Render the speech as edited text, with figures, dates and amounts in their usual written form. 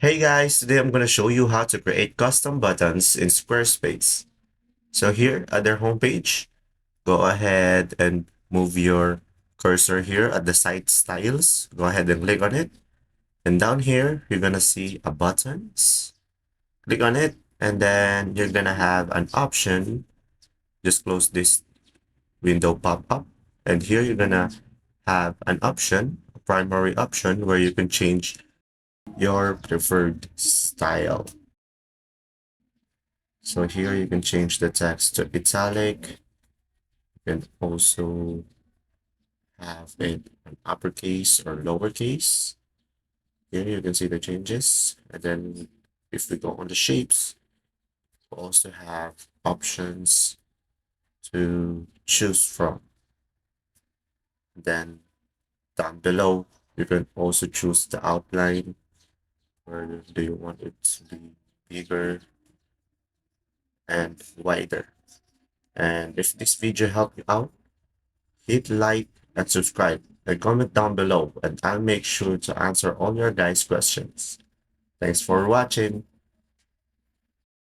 Hey guys, today I'm going to show you how to create custom buttons in Squarespace. So here at their homepage, go ahead and move your cursor here at the site styles. Go ahead and click on it. And down here, you're going to see a buttons. Click on it and then you're going to have an option. Just close this window pop up. And here you're going to have an option, a primary option where you can change your preferred style. So here you can change the text to italic. You can also have it an uppercase or lowercase. Here you can see the changes. And then if we go on the shapes, we also have options to choose from. Then down below, you can also choose the outline, or do you want it to be bigger and wider. And if this video helped you out, hit like and subscribe and comment down below and I'll make sure to answer all your guys' questions. Thanks for watching.